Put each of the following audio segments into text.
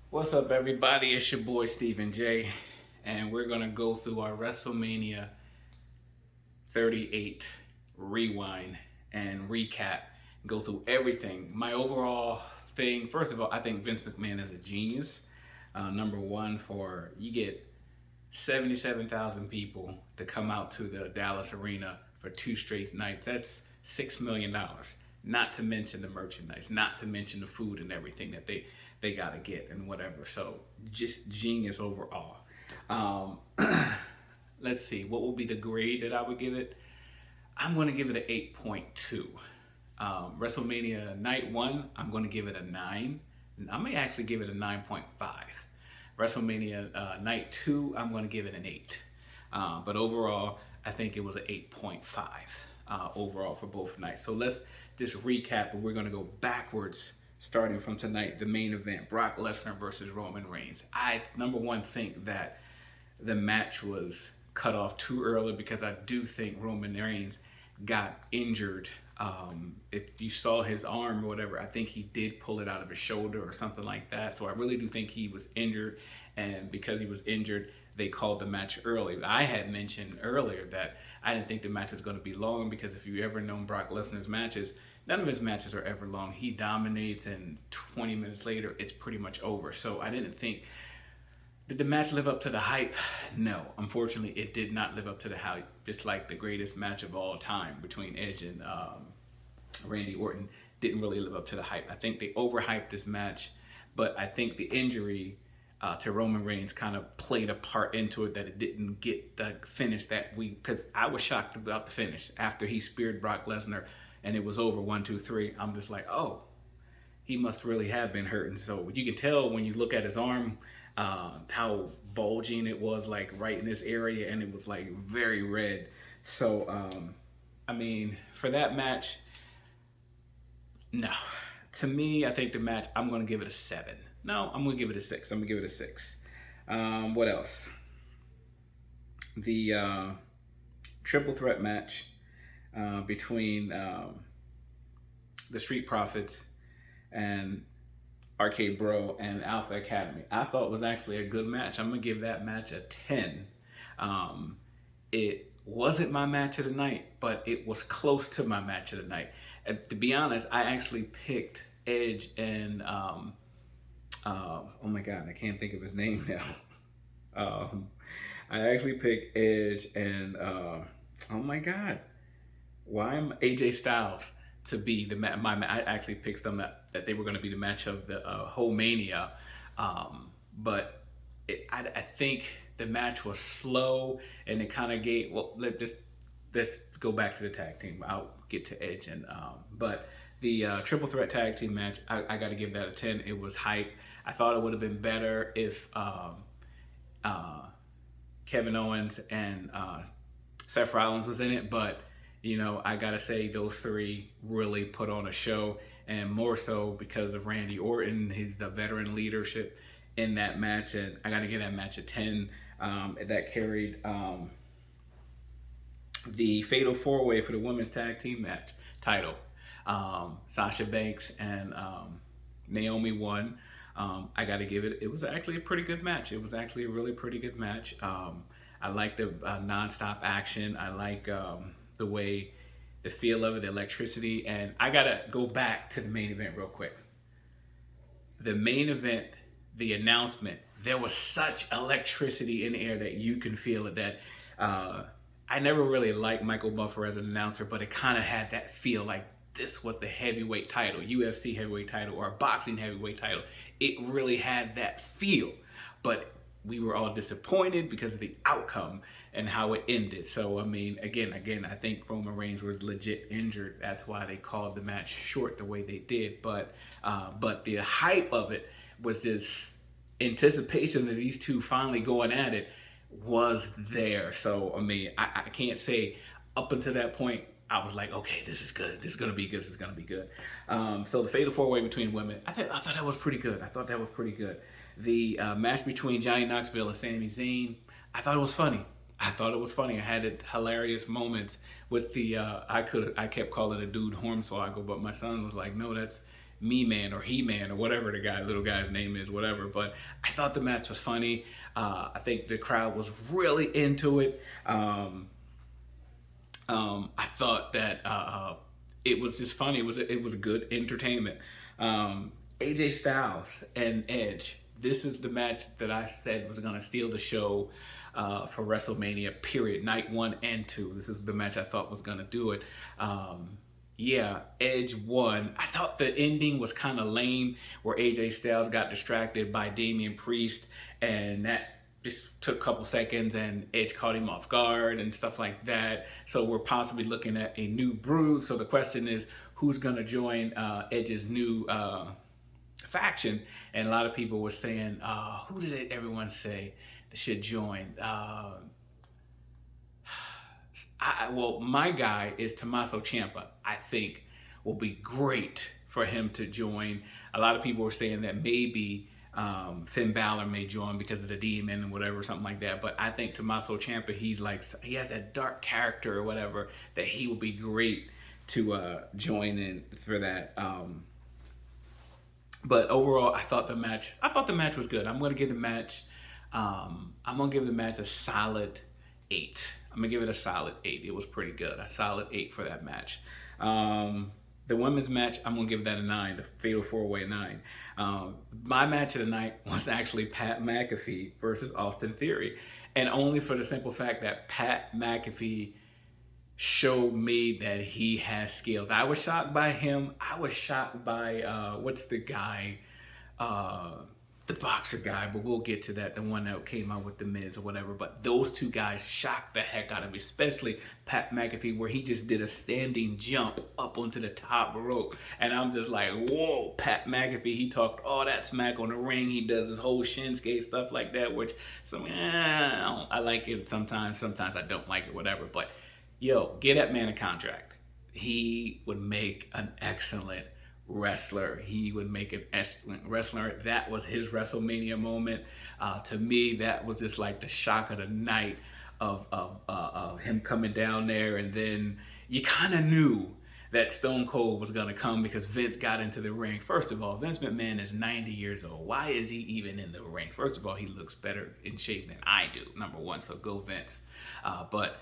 What's up, everybody? It's your boy Stephen J, and we're gonna go through our WrestleMania 38 rewind and recap, go through everything. My overall thing, first of all, I think Vince McMahon is a genius. Number one, for you get 77,000 people to come out to the Dallas arena for two straight nights. That's $6 million. Not to mention the merchandise, not to mention the food and everything that they gotta get and whatever. So just genius overall. Um, let's see, what will be the grade that I would give it? I'm going to give it an 8.2. WrestleMania Night 1, I'm going to give it a 9. I may actually give it a 9.5. WrestleMania Night 2, I'm going to give it an 8. But overall, I think it was an 8.5 overall for both nights. So let's just recap, and we're going to go backwards starting from tonight, the main event, Brock Lesnar versus Roman Reigns. I, number one, think that the match was cut off too early because I do think Roman Reigns got injured. If you saw his arm or whatever, I think he did pull it out of his shoulder or something like that. So I really do think he was injured, and because he was injured, they called the match early. I had mentioned earlier that I didn't think the match was going to be long because if you ever known Brock Lesnar's matches, none of his matches are ever long. He dominates, and 20 minutes later, it's pretty much over. So I didn't think. Did the match live up to the hype? No. Unfortunately, it did not live up to the hype. Just like the greatest match of all time between Edge and Randy Orton didn't really live up to the hype. I think they overhyped this match, but I think the injury to Roman Reigns kind of played a part into it, that it didn't get the finish that we, because I was shocked about the finish after he speared Brock Lesnar and it was over 1, 2, 3. I'm just like, oh, he must really have been hurting. So you can tell when you look at his arm how bulging it was, like right in this area, and it was like very red. So I mean, for that match, no. To me, I think the match, I'm going to give it a 7. No, I'm going to give it a 6. I'm going to give it a 6. What else? The triple threat match between the Street Profits and Arcade Bro and Alpha Academy. I thought it was actually a good match. I'm going to give that match a 10. It wasn't my match of the night, but it was close to my match of the night. And to be honest, I actually picked Edge and oh my god, I can't think of his name now. I actually picked Edge and oh my god, why am AJ Styles to be the I actually picked them that they were going to be the match of the whole Mania, but I think the match was slow and it kind of gave. Well, let's go back to the tag team. I'll get to Edge and but the triple threat tag team match, I got to give that a 10. It was hype. I thought it would have been better if Kevin Owens and Seth Rollins was in it, but you know, I gotta say those three really put on a show, and more so because of Randy Orton, he's the veteran leadership in that match, and I gotta give that match a 10. That carried the Fatal 4-Way for the women's tag team match title. Sasha Banks and Naomi won. I got to give it. It was actually a pretty good match. It was actually a really pretty good match. I like the nonstop action. I like the way, the feel of it, the electricity. And I gotta go back to the main event real quick. The main event, the announcement, there was such electricity in the air that you can feel it. That I never really liked Michael Buffer as an announcer, but it kind of had that feel like this was the heavyweight title, UFC heavyweight title, or a boxing heavyweight title. It really had that feel, but we were all disappointed because of the outcome and how it ended. So I mean, again, I think Roman Reigns was legit injured. That's why they called the match short the way they did. But the hype of it was just anticipation of these two finally going at it was there. So I mean, I can't say up until that point I was like, okay, this is good. This is gonna be good. This is gonna be good. So the Fatal 4-Way between women, I thought that was pretty good. I thought that was pretty good. The match between Johnny Knoxville and Sami Zayn, I thought it was funny. I thought it was funny. I had hilarious moments with the I kept calling a dude Hornswoggle, but my son was like, no, Me-Man or He-Man or whatever little guy's name is, whatever. But I thought the match was funny. I think the crowd was really into it. I thought that it was just funny. It was good entertainment. AJ Styles and Edge. This is the match that I said was going to steal the show for WrestleMania. Period. Night 1 and 2. This is the match I thought was going to do it. Yeah, Edge won. I thought the ending was kind of lame, where AJ Styles got distracted by Damian Priest, and that just took a couple seconds, and Edge caught him off guard and stuff like that. So we're possibly looking at a new Brood. So the question is, who's going to join Edge's new faction? And a lot of people were saying, who did everyone say that should join? Well, my guy is Tommaso Ciampa. I think will be great for him to join. A lot of people were saying that maybe Finn Balor may join because of the demon and whatever, something like that. But I think Tommaso Ciampa, he has that dark character or whatever, that he will be great to join in for that. But overall, I thought the match was good. I'm gonna give the match a solid 8. I'm gonna give it a solid 8. It was pretty good. A solid 8 for that match. The women's match, I'm gonna give that a 9. The Fatal 4-Way 9. My match of the night was actually Pat McAfee versus Austin Theory, and only for the simple fact that Pat McAfee showed me that he has skills. I was shocked by him. I was shocked by what's the guy, the boxer guy, but we'll get to that. The one that came out with the Miz or whatever. But those two guys shocked the heck out of me, especially Pat McAfee, where he just did a standing jump up onto the top rope, and I'm just like, whoa, Pat McAfee. He talked all that smack on the ring. He does his whole Shinsuke stuff like that, which I like it sometimes. Sometimes I don't like it, whatever. But yo, give that man a contract. He would make an excellent wrestler. He would make an excellent wrestler. That was his WrestleMania moment. To me, that was just like the shock of the night of him coming down there. And then you kind of knew that Stone Cold was going to come because Vince got into the ring. First of all, Vince McMahon is 90 years old. Why is he even in the ring? First of all, he looks better in shape than I do, number one. So go Vince. But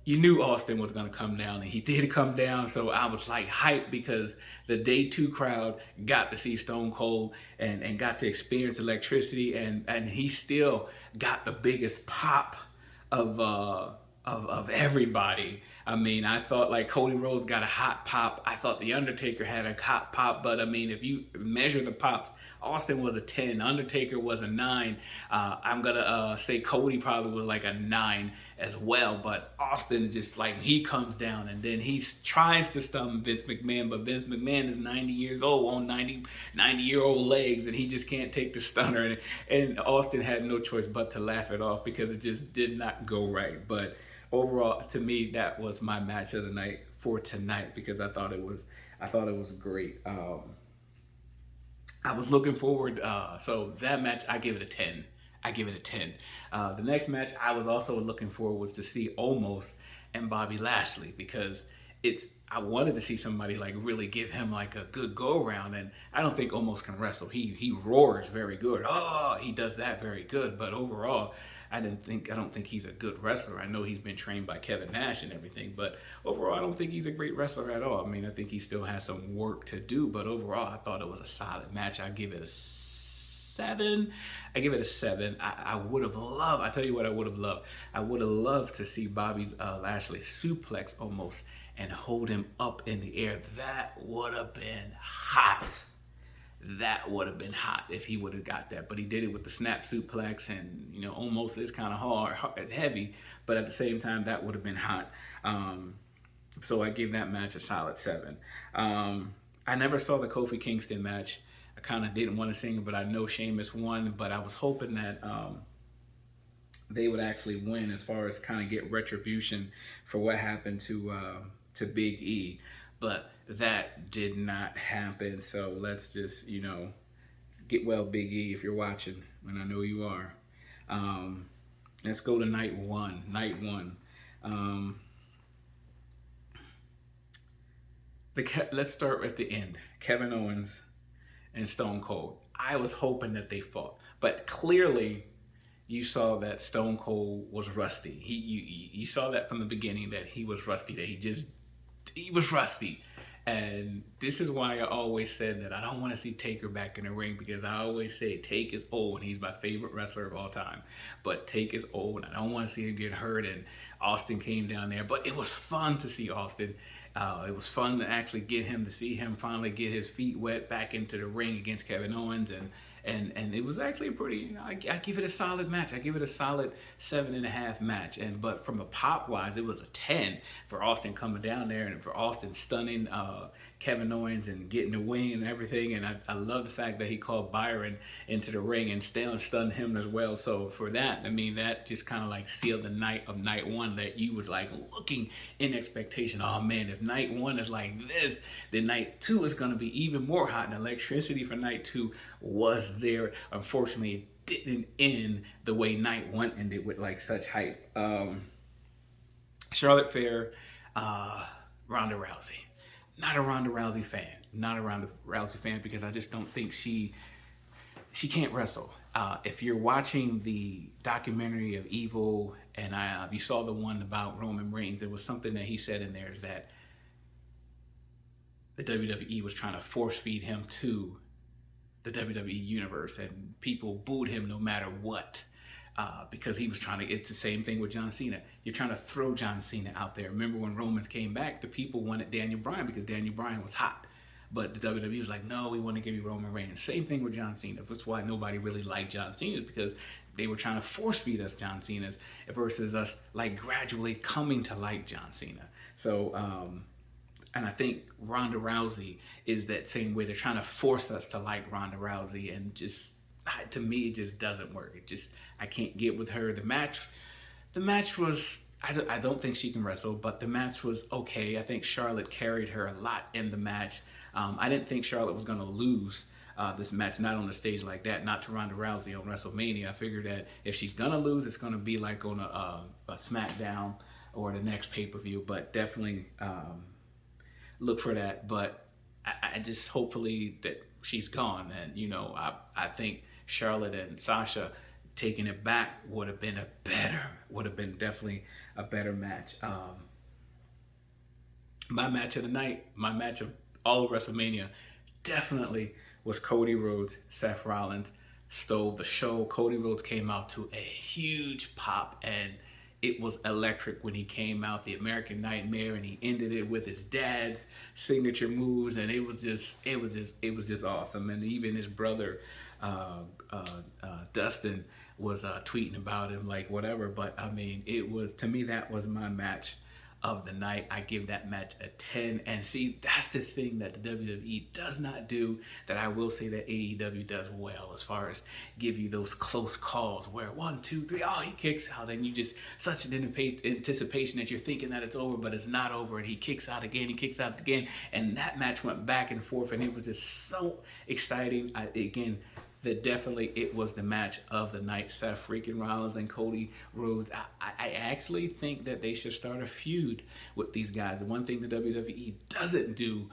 you knew Austin was going to come down, and he did come down. So I was like hyped because the day 2 crowd got to see Stone Cold and got to experience electricity, and he still got the biggest pop of everybody. I mean, I thought like Cody Rhodes got a hot pop. I thought the Undertaker had a hot pop, but I mean, if you measure the pops, Austin was a 10, Undertaker was a 9. I'm gonna say Cody probably was like a 9 as well, but Austin just like, he comes down and then he tries to stun Vince McMahon, but Vince McMahon is 90 years old on 90-year-old legs, and he just can't take the stunner, and Austin had no choice but to laugh it off because it just did not go right. But overall, to me, that was my match of the night for tonight because I thought it was great. I was looking forward. So that match, I give it a 10. The next match I was also looking forward was to see Omos and Bobby Lashley, because I wanted to see somebody like really give him like a good go around, and I don't think Omos can wrestle. He roars very good. Oh, he does that very good. But overall, I don't think he's a good wrestler. I know he's been trained by Kevin Nash and everything, but overall, I don't think he's a great wrestler at all. I mean, I think he still has some work to do, but overall, I thought it was a solid match. I give it a 7. I would have loved, I tell you what I would have loved. I would have loved to see Bobby Lashley suplex Omos and hold him up in the air. That would have been hot. If he would have got that. But he did it with the snap suplex, and Omos is kind of hard, heavy, but at the same time, that would have been hot. So I gave that match a solid 7. I never saw the Kofi Kingston match. I kind of didn't want to see it, but I know Sheamus won, but I was hoping that they would actually win as far as kind of get retribution for what happened to Big E. But that did not happen. So let's just, get well, Big E, if you're watching, and I know you are. Let's go to night one. Let's start at the end. Kevin Owens and Stone Cold. I was hoping that they fought, but clearly you saw that Stone Cold was rusty. You saw that from the beginning that he was rusty. That he was rusty. And this is why I always said that I don't want to see Taker back in the ring, because I always say Take is old and he's my favorite wrestler of all time. But Take is old and I don't want to see him get hurt. And Austin came down there. But it was fun to see Austin. It was fun to actually see him finally get his feet wet back into the ring against Kevin Owens. And it was actually a pretty, I give it a solid match. I give it a solid 7.5 match. But from a pop wise, it was a 10 for Austin coming down there and for Austin stunning Kevin Owens and getting the win and everything. And I love the fact that he called Byron into the ring and stunned him as well. So for that, I mean, that just kind of like sealed the night of night one, that you was like looking in expectation. Oh man, if night one is like this, then night two is going to be even more hot. And electricity for night two was there. Unfortunately, it didn't end the way night one ended, with like such hype. Charlotte Flair, Ronda Rousey. Not a Ronda Rousey fan. Not a Ronda Rousey fan, because I just don't think she can't wrestle. If you're watching the documentary of Evil, and you saw the one about Roman Reigns, there was something that he said in there, is that the WWE was trying to force feed him to the WWE universe, and people booed him no matter what. Because he was trying to, it's the same thing with John Cena. You're trying to throw John Cena out there. Remember when Roman came back, the people wanted Daniel Bryan because Daniel Bryan was hot. But the WWE was like, no, we want to give you Roman Reigns. Same thing with John Cena. That's why nobody really liked John Cena, because they were trying to force feed us John Cena's versus us like gradually coming to like John Cena. So, and I think Ronda Rousey is that same way. They're trying to force us to like Ronda Rousey, and just, to me, it just doesn't work. I can't get with her. The match was, I don't think she can wrestle, but the match was okay. I think Charlotte carried her a lot in the match. I didn't think Charlotte was going to lose this match, not on a stage like that, not to Ronda Rousey on WrestleMania. I figured that if she's going to lose, it's going to be like on a SmackDown or the next pay-per-view, but definitely look for that. But I just, hopefully that she's gone. And, you know, I think Charlotte and Sasha taking it back would have been definitely a better match. My match of the night, my match of all of WrestleMania, definitely was Cody Rhodes. Seth Rollins stole the show. Cody Rhodes came out to a huge pop, and it was electric when he came out, the American Nightmare, and he ended it with his dad's signature moves, and it was just awesome. And even his brother, Dustin, was tweeting about him, like whatever. But I mean, to me, that was my match of the night. I give that match a 10. And see, that's the thing that the WWE does not do, that I will say that AEW does well, as far as give you those close calls where 1, 2, 3, oh, he kicks out, and you just such an anticipation that you're thinking that it's over, but it's not over, and he kicks out again, and that match went back and forth, and it was just so exciting. That definitely, it was the match of the night. Seth freaking Rollins and Cody Rhodes. I actually think that they should start a feud with these guys. The one thing the WWE doesn't do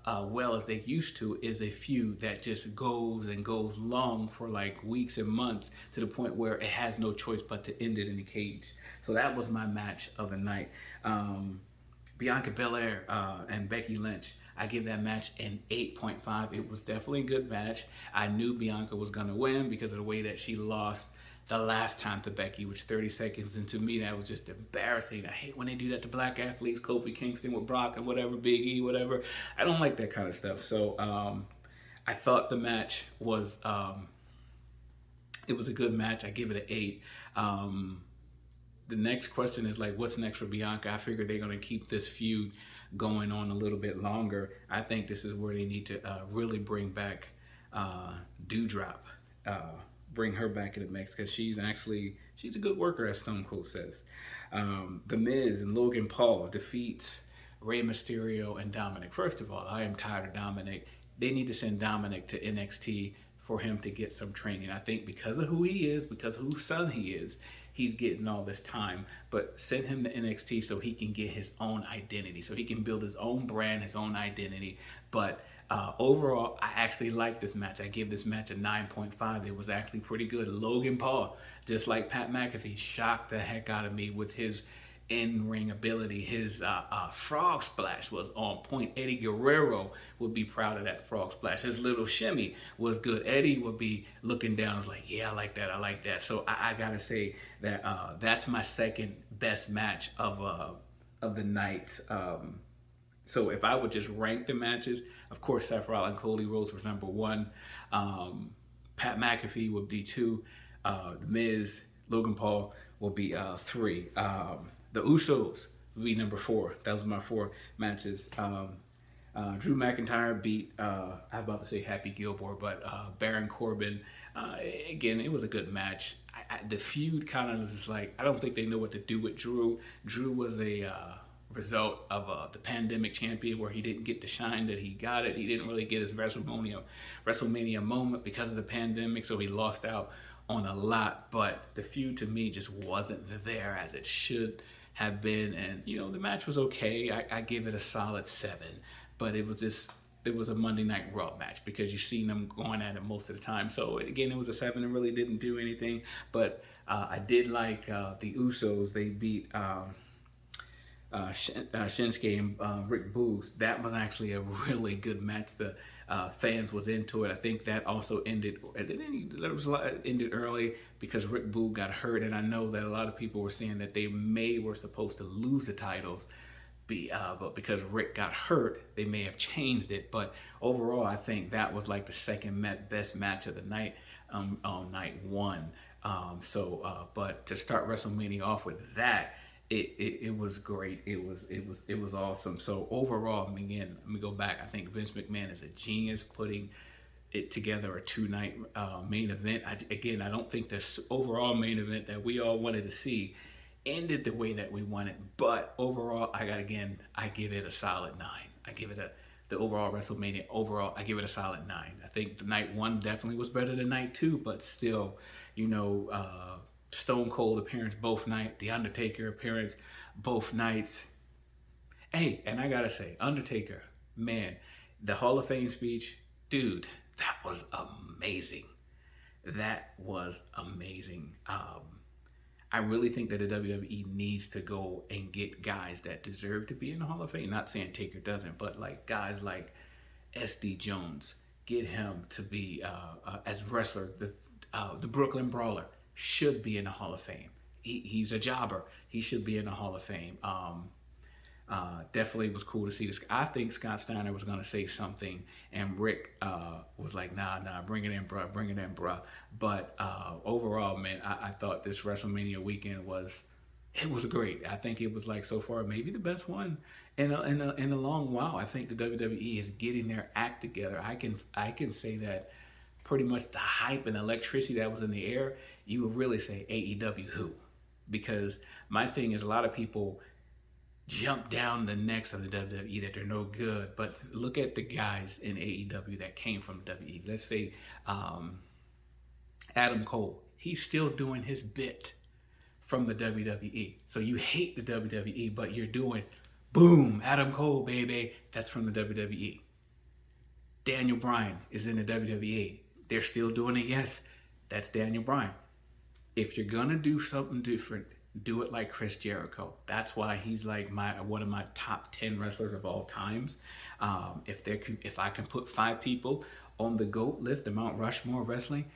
well as they used to is a feud that just goes and goes long for like weeks and months, to the point where it has no choice but to end it in the cage. So that was my match of the night. Bianca Belair and Becky Lynch. I give that match an 8.5. It was definitely a good match. I knew Bianca was going to win because of the way that she lost the last time to Becky, which 30 seconds. And to me, that was just embarrassing. I hate when they do that to black athletes. Kofi Kingston with Brock and whatever, Big E, whatever. I don't like that kind of stuff. So I thought the match was, it was a good match. I give it an 8. The next question is like, what's next for Bianca? I figure they're going to keep this feud going on a little bit longer. I think this is where they need to really bring back Doudrop, bring her back in the mix, because she's a good worker, as Stone Cold says. The Miz and Logan Paul defeats Rey Mysterio and Dominic. First of all, I am tired of Dominic. They need to send Dominic to NXT for him to get some training. I think because of who he is, because of whose son he is, he's getting all this time. But send him to NXT so he can get his own identity, so he can build his own brand, his own identity. But Overall, I actually like this match. I give this match a 9.5. It was actually pretty good. Logan Paul, just like Pat McAfee, shocked the heck out of me with his in-ring ability. His frog splash was on point. Eddie Guerrero would be proud of that frog splash. His little shimmy was good. Eddie would be looking down. I was like, yeah, I like that. I like that. So I gotta say that that's my second best match of the night. So if I would just rank the matches, of course, Seth Rollins, Cody Rhodes was number one. Pat McAfee would be two. The Miz, Logan Paul will be three. The Usos would be number four. That was my four matches. Drew McIntyre beat, I was about to say Happy Gilmore, but Baron Corbin. Again, it was a good match. The feud kind of was just like, I don't think they know what to do with Drew. Drew was a result of the pandemic champion where he didn't get the shine that he got it. He didn't really get his WrestleMania moment because of the pandemic, so he lost out on a lot. But the feud to me just wasn't there as it should have been. And, you know, the match was okay. I give it a solid 7. But it was a Monday Night Raw match because you've seen them going at it most of the time. So again, it was a 7 and really didn't do anything. But I did like the Usos. They beat Shinsuke and Rick Boogs. That was actually a really good match. The fans was into it. I think that also ended early because Rick Boog got hurt, and I know that a lot of people were saying that they were supposed to lose the titles. But because Rick got hurt, they may have changed it. But overall, I think that was like the second best match of the night on night one. But to start WrestleMania off with that, it was great. It was awesome. So overall, again, let me go back. I think Vince McMahon is a genius putting it together, a 2-night main event. I don't think this overall main event that we all wanted to see ended the way that we wanted, but overall, I give it a solid 9. I give it the overall WrestleMania overall, I give it a solid 9. I think the night 1 definitely was better than night 2, but still, Stone Cold appearance both nights, the Undertaker appearance both nights. Hey, and I gotta say, Undertaker, man, the Hall of Fame speech, dude, that was amazing. That was amazing. I really think that the WWE needs to go and get guys that deserve to be in the Hall of Fame. Not saying Taker doesn't, but like guys like SD Jones, get him to be as wrestler. The Brooklyn Brawler should be in the Hall of Fame. He's a jobber. He should be in the Hall of Fame. Definitely was cool to see this. I think Scott Steiner was going to say something, and Rick was like, nah, bring it in, bruh. But overall, man, I thought this WrestleMania weekend was great. I think it was like so far maybe the best one in a long while. I think the WWE is getting their act together. I can say that pretty much the hype and electricity that was in the air, you would really say AEW who? Because my thing is a lot of people jump down the necks of the WWE that they're no good. But look at the guys in AEW that came from WWE. Let's say Adam Cole. He's still doing his bit from the WWE. So you hate the WWE, but you're doing, boom, Adam Cole, baby. That's from the WWE. Daniel Bryan is in the WWE. They're still doing it. Yes, that's Daniel Bryan. If you're going to do something different, do it like Chris Jericho. That's why he's like one of my top 10 wrestlers of all times. If I can put 5 people on the GOAT list, the Mount Rushmore wrestling,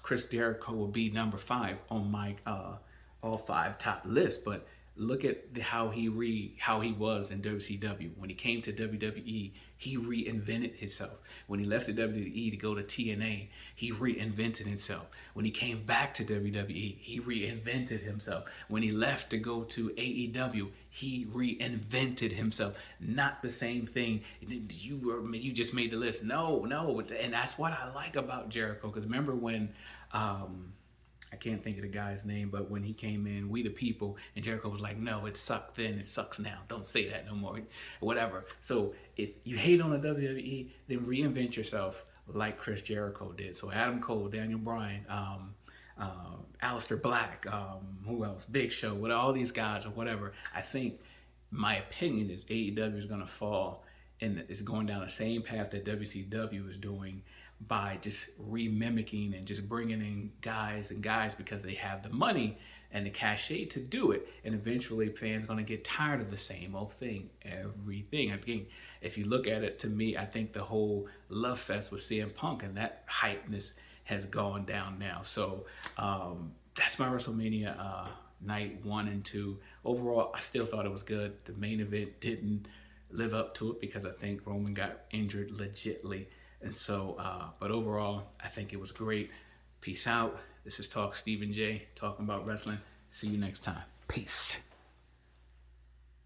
Chris Jericho will be number 5 on my all 5 top list. But look at how he was in WCW. When he came to WWE, he reinvented himself. When he left the WWE to go to TNA, he reinvented himself. When he came back to WWE, he reinvented himself. When he left to go to AEW, he reinvented himself. Not the same thing. You just made the list. No. And that's what I like about Jericho. Because remember when I can't think of the guy's name, but when he came in, We the People, and Jericho was like, no, it sucked then, it sucks now. Don't say that no more, whatever. So if you hate on the WWE, then reinvent yourself like Chris Jericho did. So Adam Cole, Daniel Bryan, Aleister Black, who else? Big Show, with all these guys or whatever. I think my opinion is AEW is going to fall and it's going down the same path that WCW is doing by just remimicking and just bringing in guys because they have the money and the cachet to do it. And eventually fans are going to get tired of the same old thing, everything. Again, if you look at it, to me, I think the whole love fest with CM Punk and that hypeness has gone down now. So that's my WrestleMania night 1 and 2. Overall, I still thought it was good. The main event didn't live up to it because I think Roman got injured legitly. And so, but overall, I think it was great. Peace out. This is Talk Stephen J, talking about wrestling. See you next time. Peace.